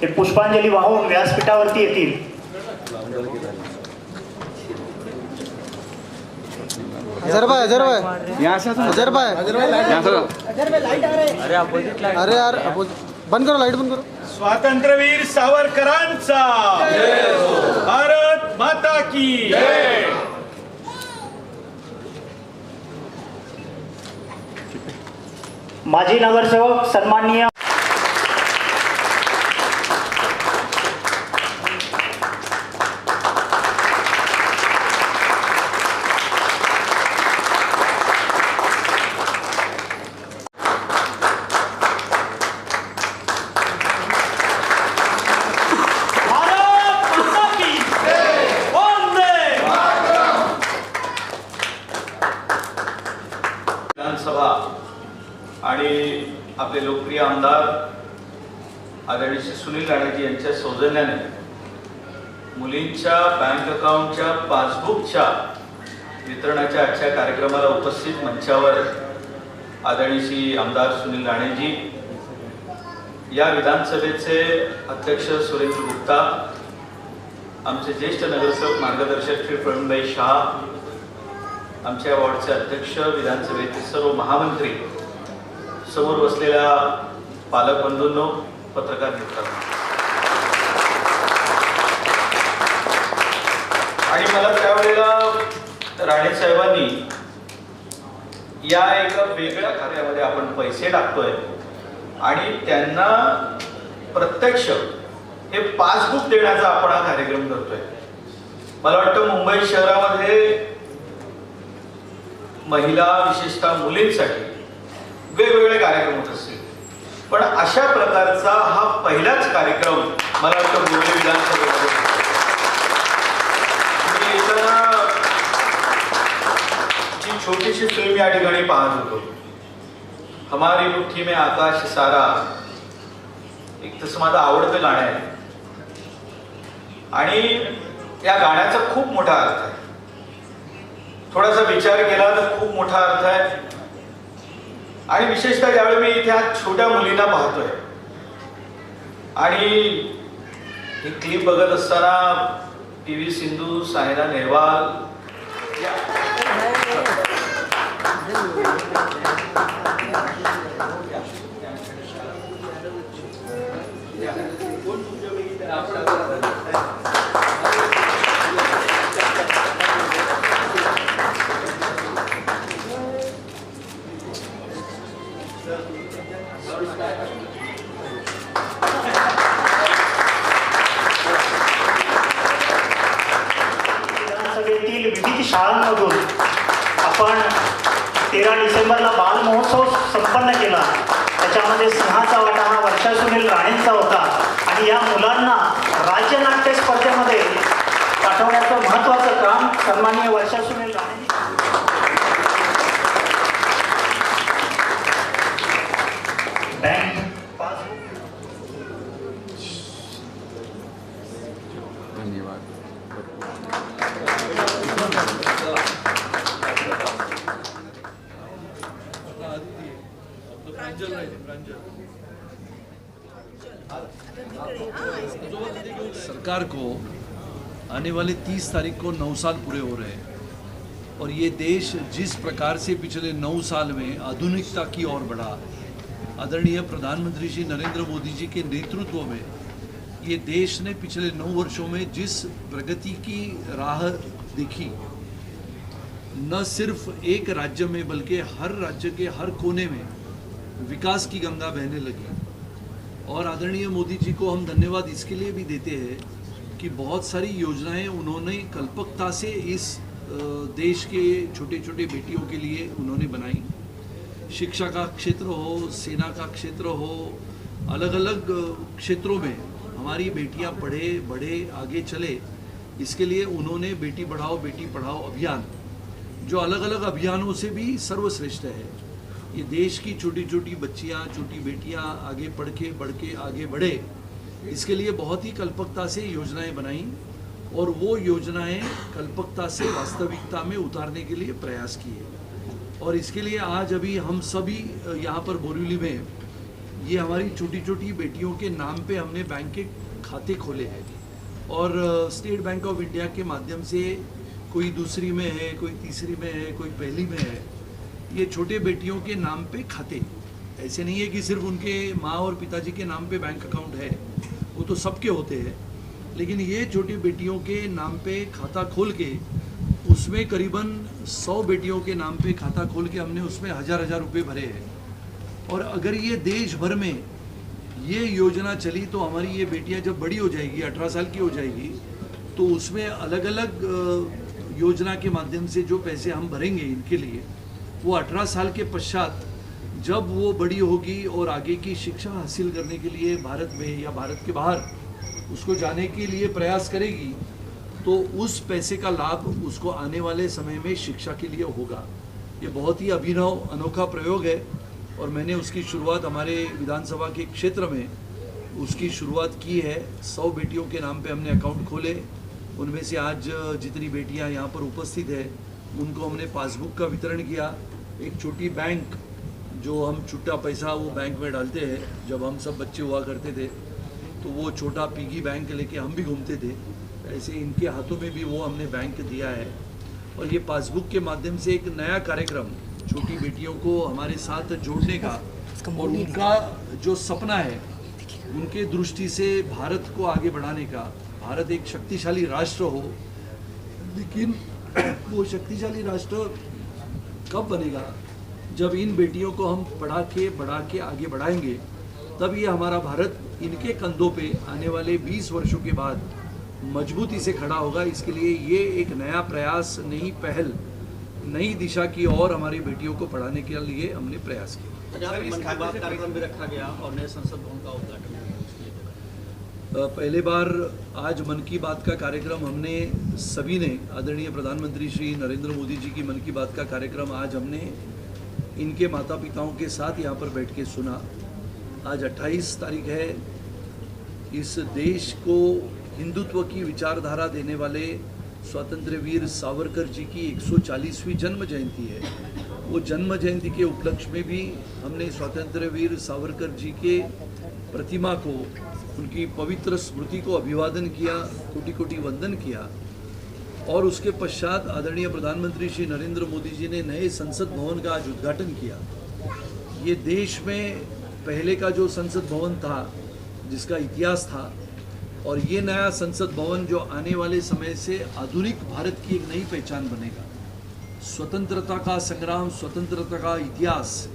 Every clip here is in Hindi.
ते पुष्पांजली वाहून व्यासपीठावरती येतील। अजहर भाई यहाँ से अजहर भाई लाइट आ रहे। अरे अपोजिट लाइट, अरे यार बंद करो, लाइट बंद करो। स्वातंत्र्यवीर सावरकरांचा भारत माता की जय। माजी नगरसेवक सन्माननीय विधानसभा आणि आपले लोकप्रिय आमदार आदरणीय सुनील राणेजी यांच्या सौजन्याने मुलींच्या बँक अकाउंटच्या पासबुकच्या वितरणाच्या आजच्या कार्यक्रमाला उपस्थित मंचावर आदरणीय आमदार सुनील राणेजी, या विधानसभेचे अध्यक्ष सुरेंद्र गुप्ता, आमचे ज्येष्ठ नगरसेवक मार्गदर्शक श्री प्रवीणभाई शाह, आमच्या वॉर्डचे अध्यक्ष, विधानसभेचे सर्व महामंत्री, समोर बसलेल्या पालक बंधूंनो, पत्रकार मित्रांनो, आणि मला त्यावेळेला राणे साहेबांनी या एका वेगळ्या खात्यामध्ये आपण पैसे टाकतोय आणि त्यांना प्रत्यक्ष हे पासबुक देण्याचा आपण हा कार्यक्रम करतोय। मला वाटतं मुंबई शहरामध्ये महिला, विशेषतः मुलींसाठी वेगवेगळे कार्यक्रम होत असतील, पण अशा प्रकारचा हा पहिलाच कार्यक्रम मला वाटतं बोर्डी विधानसभेमध्ये। मी येताना जी छोटीशी फिल्म या ठिकाणी पाहत होतो, हमारी मुट्ठी में आकाश सारा, एक तसं माझं आवडतं गाणं आहे आणि या गाण्याचा खूप मोठा अर्थ आहे। थोडासा विचार केला तर खूप मोठा अर्थ आहे आणि विशेषतः ज्यावेळी मी इथे आज छोट्या मुलींना पाहतोय आणि ही क्लिप बघत असताना पी.व्ही. सिंधू, सायना नेहवाल विधानसभेतील विविध शाळांमधून आपण 13 डिसेंबरला बाल महोत्सव संपन्न केला। त्याच्यामध्ये सिंहाचा वाटा हा वर्षा सुनील राणेंचा होता आणि या मुलांना राज्य नाट्य स्पर्धेमध्ये पाठवण्याचं महत्त्वाचं काम सन्माननीय वर्षा सुनील राणे बँक सरकार को आने वाले 30 तारीख को 9 साल पूरे हो रहे हैं और ये देश जिस प्रकार से पिछले 9 साल में आधुनिकता की ओर बढ़ा, आदरणीय प्रधानमंत्री श्री नरेंद्र मोदी जी के नेतृत्व में ये देश ने पिछले 9 वर्षों में जिस प्रगति की राह देखी, न सिर्फ एक राज्य में बल्कि हर राज्य के हर कोने में विकास की गंगा बहने लगी। और आदरणीय मोदी जी को हम धन्यवाद इसके लिए भी देते हैं कि बहुत सारी योजनाएं उन्होंने कल्पकता से इस देश के छोटे छोटे बेटियों के लिए उन्होंने बनाई। शिक्षा का क्षेत्र हो, सेना का क्षेत्र हो, अलग अलग क्षेत्रों में हमारी बेटियां पढ़े बढ़े आगे चले, इसके लिए उन्होंने बेटी पढ़ाओ अभियान, जो अलग अलग अभियानों से भी सर्वश्रेष्ठ है। ये देश की छोटी छोटी बच्चियां, छोटी बेटियां आगे बढ़ के आगे बढ़े, इसके लिए बहुत ही कल्पकता से योजनाएं बनाई और वो योजनाएं कल्पकता से वास्तविकता में उतारने के लिए प्रयास किए। और इसके लिए आज अभी हम सभी यहाँ पर बोरीवली में ये हमारी छोटी छोटी बेटियों के नाम पे हमने बैंक के खाते खोले हैं और स्टेट बैंक ऑफ इंडिया के माध्यम से कोई दूसरी में है, कोई तीसरी में है, कोई पहली में है, ये छोटे बेटियों के नाम पे खाते। ऐसे नहीं है कि सिर्फ उनके माँ और पिताजी के नाम पे बैंक अकाउंट है, वो तो सबके होते हैं, लेकिन ये छोटी बेटियों के नाम पे खाता खोल के उसमें करीबन 100 बेटियों के नाम पे खाता खोल के हमने उसमें हज़ार रुपए भरे हैं। और अगर ये देश भर में ये योजना चली तो हमारी ये बेटियां जब बड़ी हो जाएगी, 18 साल की हो जाएगी, तो उसमें अलग अलग योजना के माध्यम से जो पैसे हम भरेंगे इनके लिए, वो 18 साल के पश्चात जब वो बड़ी होगी और आगे की शिक्षा हासिल करने के लिए भारत में या भारत के बाहर उसको जाने के लिए प्रयास करेगी, तो उस पैसे का लाभ उसको आने वाले समय में शिक्षा के लिए होगा। ये बहुत ही अभिनव अनोखा प्रयोग है और मैंने उसकी शुरुआत हमारे विधानसभा के क्षेत्र में उसकी शुरुआत की है। 100 बेटियों के नाम पे हमने अकाउंट खोले, उनमें से आज जितनी बेटियां यहाँ पर उपस्थित है उनको हमने पासबुक का वितरण किया। एक छोटी बैंक जो हम छुट्टा पैसा वो बैंक में डालते हैं, जब हम सब बच्चे हुआ करते थे तो वो छोटा पिगी बैंक लेके हम भी घूमते थे, ऐसे इनके हाथों में भी वो हमने बैंक दिया है। और ये पासबुक के माध्यम से एक नया कार्यक्रम छोटी बेटियों को हमारे साथ जोड़ने का और उनका जो सपना है उनके दृष्टि से भारत को आगे बढ़ाने का, भारत एक शक्तिशाली राष्ट्र हो, लेकिन वो शक्तिशाली राष्ट्र कब बनेगा जब इन बेटियों को हम बढ़ा के आगे बढ़ाएंगे, तब ये हमारा भारत इनके कंधों पे आने वाले 20 वर्षों के बाद मजबूती से खड़ा होगा। इसके लिए ये एक नया प्रयास, नई पहल, नई दिशा की और हमारी बेटियों को पढ़ाने के लिए हमने प्रयास किया। मन की बात कार्यक्रम भी रखा गया और नए संसद भवन का उद्घाटन हुआ। पहले बार आज मन की बात का कार्यक्रम हमने सभी ने, आदरणीय प्रधानमंत्री श्री नरेंद्र मोदी जी की मन की बात का कार्यक्रम आज हमने इनके माता पिताओं के साथ यहाँ पर बैठ के सुना। आज 28 तारीख है। इस देश को हिंदुत्व की विचारधारा देने वाले स्वतंत्र वीर सावरकर जी की 140वीं जन्म जयंती है। वो जन्म जयंती के उपलक्ष्य में भी हमने स्वतंत्र वीर सावरकर जी के प्रतिमा को, उनकी पवित्र स्मृति को अभिवादन किया, कोटि कोटि वंदन किया। और उसके पश्चात आदरणीय प्रधानमंत्री श्री नरेंद्र मोदी जी ने नए संसद भवन का आज उद्घाटन किया। ये देश में पहले का जो संसद भवन था, जिसका इतिहास था, और ये नया संसद भवन जो आने वाले समय से आधुनिक भारत की एक नई पहचान बनेगा। स्वतंत्रता का संग्राम, स्वतंत्रता का इतिहास,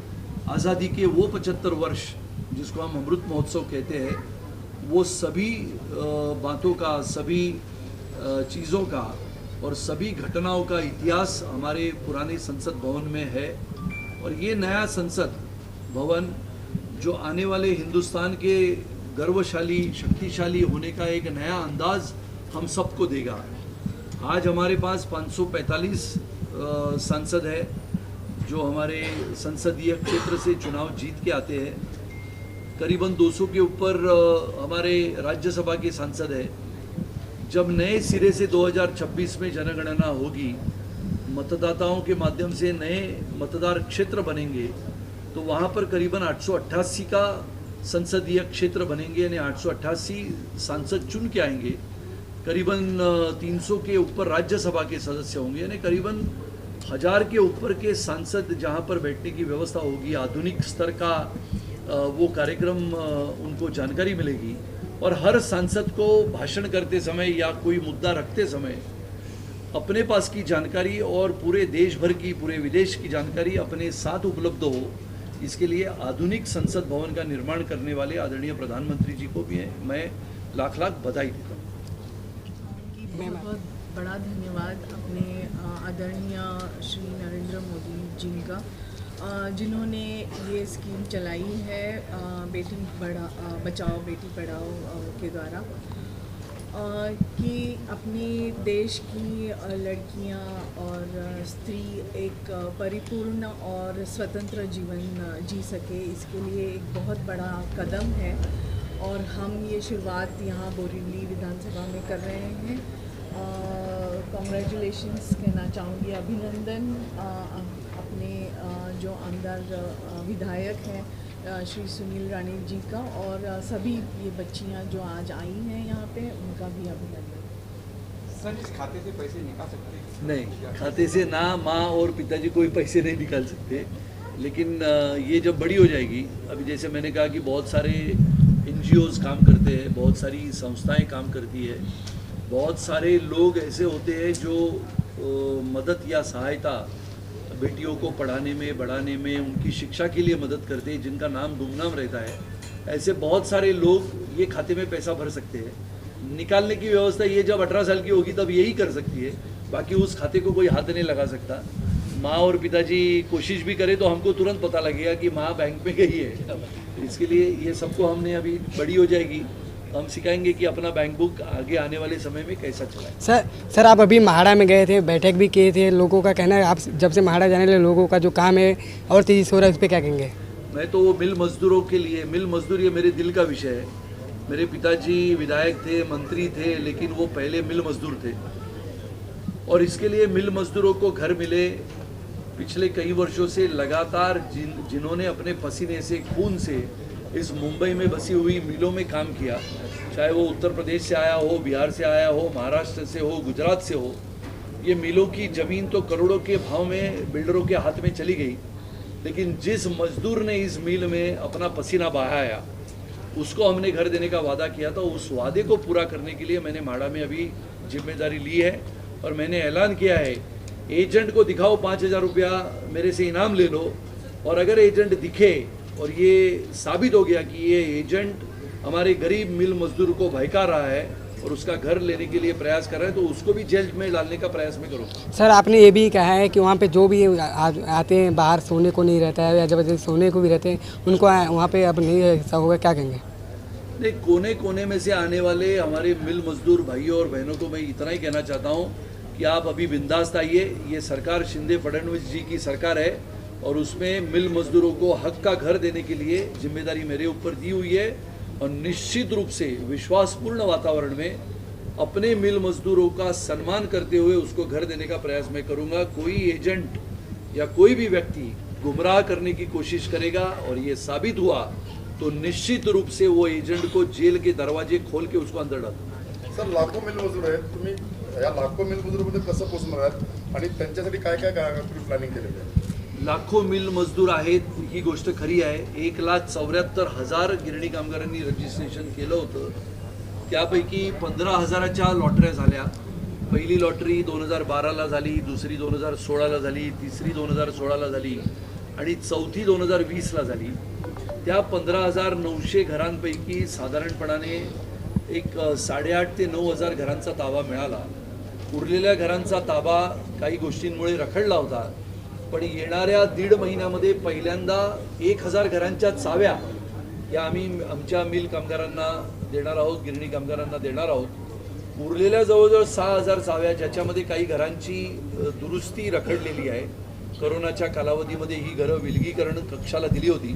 आज़ादी के वो 75 वर्ष जिसको हम अमृत महोत्सव कहते हैं, वो सभी बातों का, सभी चीज़ों का और सभी घटनाओं का इतिहास हमारे पुराने संसद भवन में है। और ये नया संसद भवन जो आने वाले हिंदुस्तान के गर्वशाली, शक्तिशाली होने का एक नया अंदाज हम सबको देगा। आज हमारे पास 545 सांसद है जो हमारे संसदीय क्षेत्र से चुनाव जीत के आते हैं। करीबन 200 के ऊपर हमारे राज्यसभा के सांसद है। जब नए सिरे से 2026 में जनगणना होगी, मतदाताओं के माध्यम से नए मतदार क्षेत्र बनेंगे, तो वहाँ पर करीबन 888 का संसदीय क्षेत्र बनेंगे, यानी 888 सांसद चुन के आएंगे। करीबन 300 के ऊपर राज्यसभा के सदस्य होंगे, यानी करीबन 1000 के ऊपर के सांसद जहाँ पर बैठने की व्यवस्था होगी। आधुनिक स्तर का वो कार्यक्रम उनको जानकारी मिलेगी और हर सांसद को भाषण करते समय या कोई मुद्दा रखते समय अपने पास की जानकारी और पूरे देश भर की, पूरे विदेश की जानकारी अपने साथ उपलब्ध हो। इसके लिए आधुनिक संसद भवन का निर्माण करने वाले आदरणीय प्रधानमंत्री जी को भी मैं लाख लाख बधाई देता हूँ। बहुत बड़ा धन्यवाद अपने आदरणीय श्री नरेंद्र मोदी जी का, जिन्होंने ये स्कीम चलाई है बेटी बचाओ बेटी पढ़ाओ के द्वारा, कि अपने देश की लड़कियां और स्त्री एक परिपूर्ण और स्वतंत्र जीवन जी सके, इसके लिए एक बहुत बड़ा कदम है। और हम ये शुरुआत यहाँ बोरीवली विधानसभा में कर रहे हैं। कॉन्ग्रेचुलेशंस कहना चाहूँगी, अभिनंदन अपने जो आमदार विधायक हैं श्री सुनील राणे जी का और सभी ये बच्चियां जो आज आई हैं यहाँ पे उनका भी अभिनंदन। सर, इस खाते से पैसे निकाल सकते हैं? नहीं, खाते से ना माँ और पिताजी कोई पैसे नहीं निकाल सकते, लेकिन ये जब बड़ी हो जाएगी, अभी जैसे मैंने कहा कि बहुत सारे NGOs काम करते हैं, बहुत सारी संस्थाएं काम करती है, बहुत सारे लोग ऐसे होते हैं जो मदद या सहायता बेटियों को पढ़ाने में, बढ़ाने में, उनकी शिक्षा के लिए मदद करते हैं, जिनका नाम गुमनाम रहता है। ऐसे बहुत सारे लोग ये खाते में पैसा भर सकते हैं। निकालने की व्यवस्था ये जब 18 साल की होगी तब यही कर सकती है, बाकी उस खाते को कोई हाथ नहीं लगा सकता। माँ और पिताजी कोशिश भी करें तो हमको तुरंत पता लगेगा कि माँ बैंक में गई है। इसके लिए ये सबको हमने अभी बड़ी हो जाएगी, हम सिखाएंगे कि अपना बैंक बुक आगे आने वाले समय में कैसा चलाएं। सर आप अभी महाड़ा में गए थे, बैठक भी किए थे, लोगों का कहना है आप जब से महाड़ा जाने वाले लोगों का जो काम है और तेजी से हो रहा है, उस पर क्या कहेंगे? मैं तो वो मिल मजदूरों के लिए, मिल मजदूर ये मेरे दिल का विषय है। मेरे पिताजी विधायक थे, मंत्री थे, लेकिन वो पहले मिल मजदूर थे और इसके लिए मिल मजदूरों को घर मिले। पिछले कई वर्षों से लगातार जिन्होंने अपने पसीने से, खून से इस मुंबई में बसी हुई मिलों में काम किया, चाहे वो उत्तर प्रदेश से आया हो, बिहार से आया हो, महाराष्ट्र से हो, गुजरात से हो, ये मिलों की ज़मीन तो करोड़ों के भाव में बिल्डरों के हाथ में चली गई, लेकिन जिस मजदूर ने इस मिल में अपना पसीना बहाया उसको हमने घर देने का वादा किया था। उस वादे को पूरा करने के लिए मैंने माड़ा में अभी जिम्मेदारी ली है और मैंने ऐलान किया है, एजेंट को दिखाओ 5,000 रुपया मेरे से इनाम ले लो, और अगर एजेंट दिखे और ये साबित हो गया कि ये एजेंट हमारे गरीब मिल मजदूर को भड़का रहा है और उसका घर लेने के लिए प्रयास कर रहा है, तो उसको भी जेल में डालने का प्रयास में करूँगा। सर आपने ये भी कहा है कि वहाँ पे जो भी आते हैं बाहर सोने को नहीं रहता है या जबरदस्ती सोने को भी रहते हैं, उनको वहाँ पे अब नहीं ऐसा होगा, क्या कहेंगे? नहीं, कोने कोने में से आने वाले हमारे मिल मजदूर भाइयों और बहनों को मैं इतना ही कहना चाहता हूँ कि आप अभी बिंदास्त आइए। ये सरकार शिंदे फडणवीस जी की सरकार है और उसमें मिल मजदूरों को हक का घर देने के लिए जिम्मेदारी मेरे ऊपर दी हुई है और निश्चित रूप से विश्वासपूर्ण वातावरण में अपने मिल मजदूरों का सम्मान करते हुए उसको घर देने का प्रयास मैं करूँगा। कोई एजेंट या कोई भी व्यक्ति गुमराह करने की कोशिश करेगा और ये साबित हुआ तो निश्चित रूप से वो एजेंट को जेल के दरवाजे खोल के उसको अंदर डाल। सर लाखो मिल मजूर आहेत, तुम्ही या लाखो मिल मजुरांमध्ये कसं पोहोचणार आहात आणि त्यांच्यासाठी काय काय तुम्ही प्लॅनिंग केलेलं आहे? लाखो मिल मजदूर आहेत ही गोष्ट खरी आहे। 1,74,000 गिरणी कामगारांनी रजिस्ट्रेशन केलं होतं, त्यापैकी 15,000च्या लॉटऱ्या झाल्या। पहिली लॉटरी 2012ला झाली, दुसरी 2016ला झाली, तिसरी 2016ला झाली आणि चौथी 2020ला झाली। त्या 15,900 घरांपैकी साधारणपणाने एक 8,500 ते 9,000 घरांचा ताबा मिळाला। उरलेल्या घरांचा ताबा काही गोष्टींमुळे रखडला होता, पण येणाऱ्या 1.5 महिन्यामध्ये पहिल्यांदा 1,000 घरांच्या चाव्या या आम्ही आमच्या मिल कामगारांना देणार आहोत, गिरणी कामगारांना देणार आहोत। उरलेल्या जवळजवळ 6,000 चाव्या, ज्याच्यामध्ये काही घरांची दुरुस्ती रखडलेली आहे। कोरोनाच्या कालावधीमध्ये ही घरं विलगीकरण कक्षाला दिली होती,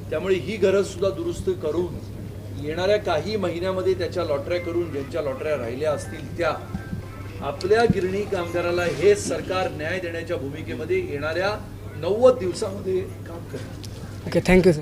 त्यामुळे ही घरं सुद्धा दुरुस्त करून येणाऱ्या काही महिन्यामध्ये त्याच्या लॉटऱ्या करून ज्यांच्या लॉटऱ्या राहिल्या असतील त्या आपल्या गिरणी कामगाराला हे सरकार न्याय देण्याच्या भूमिकेमध्ये येणाऱ्या 90 दिवसामध्ये काम करेल। Okay, thank you sir.